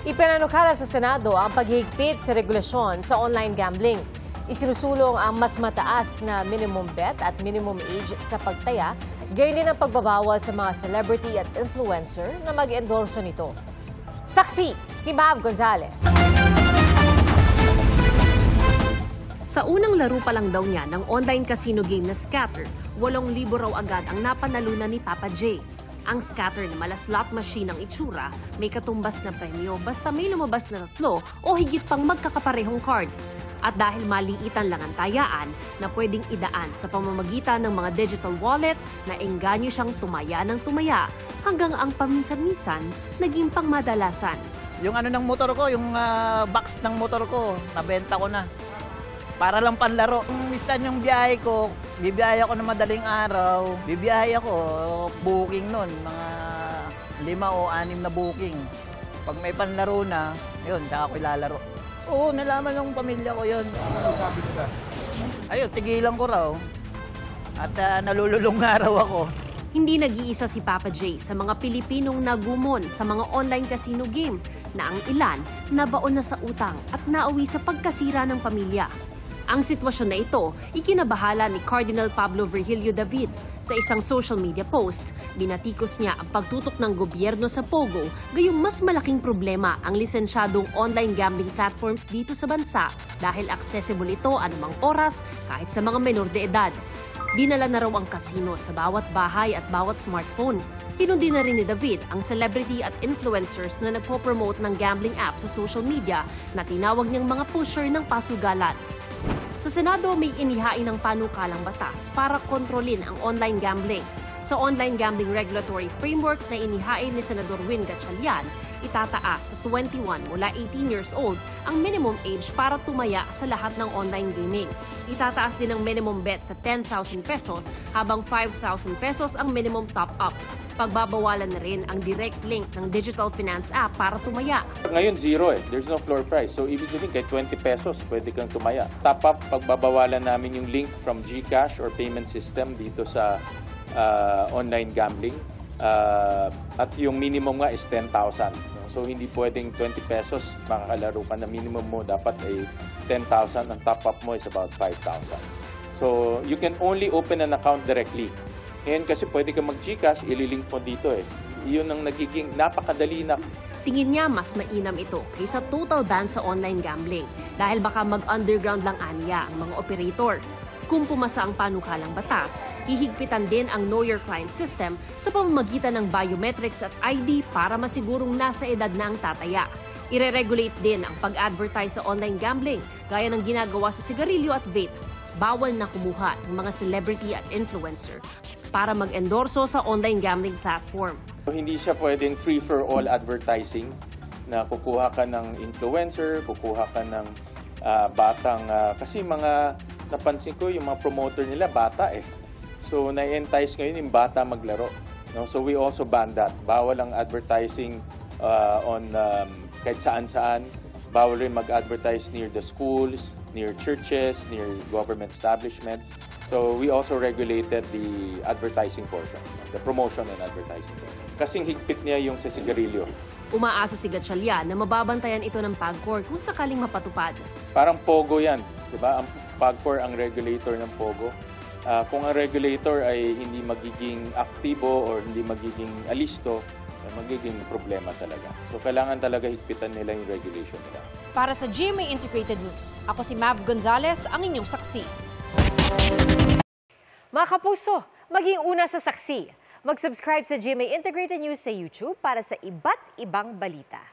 Ipinanukala sa Senado ang paghihigpit sa regulasyon sa online gambling. Isinusulong ang mas mataas na minimum bet at minimum age sa pagtaya, gayon din ang pagbabawal sa mga celebrity at influencer na mag-endorso nito. Saksi, si Mav Gonzalez. Sa unang laro pa lang daw niya ng online casino game na Scatter, 8,000 raw agad ang napanalunan ni Papa J. Ang Scatter na mala slot machine ang itsura, may katumbas na premyo basta may lumabas na 3 o higit pang magkakaparehong card. At dahil maliitan lang ang tayaan na pwedeng idaan sa pamamagitan ng mga digital wallet, na engganyo siyang tumaya ng tumaya hanggang ang paminsan-minsan naging pangmadalasan. Yung ano ng motor ko, yung box ng motor ko, nabenta ko na. Para lang panlaro. Minsan yung biyahe ko, bibiyahe ako ng madaling araw. Bibiyahe ako, booking nun, mga 5 o 6 na booking. Pag may panlaro na, yun, saka ako ilalaro. Oo, nalaman ng pamilya ko yun. Ano sabi nila? Ayun, tigilan ko raw. At nalululong nga raw ako. Hindi nag-iisa si Papa J sa mga Pilipinong nagumon sa mga online casino game na ang ilan nabaon na sa utang at nauwi sa pagkasira ng pamilya. Ang sitwasyon na ito, ikinabahala ni Cardinal Pablo Virgilio David. Sa isang social media post, binatikos niya ang pagtutok ng gobyerno sa Pogo, gayong mas malaking problema ang lisensyadong online gambling platforms dito sa bansa dahil accessible ito anumang oras kahit sa mga menor de edad. Dinala na raw ang casino sa bawat bahay at bawat smartphone. Kinundi na rin ni David ang celebrity at influencers na nagpo-promote ng gambling app sa social media na tinawag niyang mga pusher ng pasugalan. Sa Senado, may inihain ng panukalang batas para kontrolin ang online gambling. Sa online gambling regulatory framework na inihain ni Senador Win Gatchalian, itataas sa 21 mula 18 years old ang minimum age para tumaya sa lahat ng online gaming. Itataas din ang minimum bet sa 10,000 pesos habang 5,000 pesos ang minimum top-up. Pagbabawalan na rin ang direct link ng digital finance app para tumaya. Ngayon, zero eh. There's no floor price. So, ibig sabihin, kahit 20 pesos, pwede kang tumaya. Top up, pagbabawalan namin yung link from GCash or payment system dito sa online gambling. At yung minimum nga is 10,000. So, hindi pwedeng 20 pesos makakalaro ka na minimum mo. Dapat ay 10,000. Ang top up mo is about 5,000. So, you can only open an account directly. Ngayon kasi pwede ka mag-GCash, ililink mo dito eh. Yun ang nagiging napakadali na. Tingin niya mas mainam ito kaysa total ban sa online gambling dahil baka mag-underground lang aniya ang mga operator. Kung pumasa ang panukalang batas, hihigpitan din ang Know Your Client system sa pamamagitan ng biometrics at ID para masigurong nasa edad na ang tataya. Ire-regulate din ang pag-advertise sa online gambling gaya ng ginagawa sa sigarilyo at vape. Bawal na kumuha ng mga celebrity at influencer para mag-endorso sa online gambling platform. Hindi siya pwedeng free-for-all advertising na kukuha ka ng influencer, kukuha ka ng batang, kasi mga napansin ko yung mga promoter nila bata eh. So na-entice ngayon yung bata maglaro. No? So we also ban that. Bawal ang advertising on kahit saan-saan. Bawal rin mag-advertise near the schools, near churches, near government establishments. So we also regulated the advertising portion, the promotion and advertising portion. Kasing higpit niya yung sa sigarilyo. Umaasa si Gatchalian na mababantayan ito ng PAGCOR kung sakaling mapatupad. Parang Pogo yan, di ba? Ang PAGCOR ang regulator ng Pogo. Kung ang regulator ay hindi magiging aktibo or hindi magiging alisto, magiging problema talaga. So kailangan talaga higpitan nila yung regulation nila. Para sa GMA Integrated News, ako si Mav Gonzalez, ang inyong saksi. Mga kapuso, maging una sa saksi. Mag-subscribe sa GMA Integrated News sa YouTube para sa iba't ibang balita.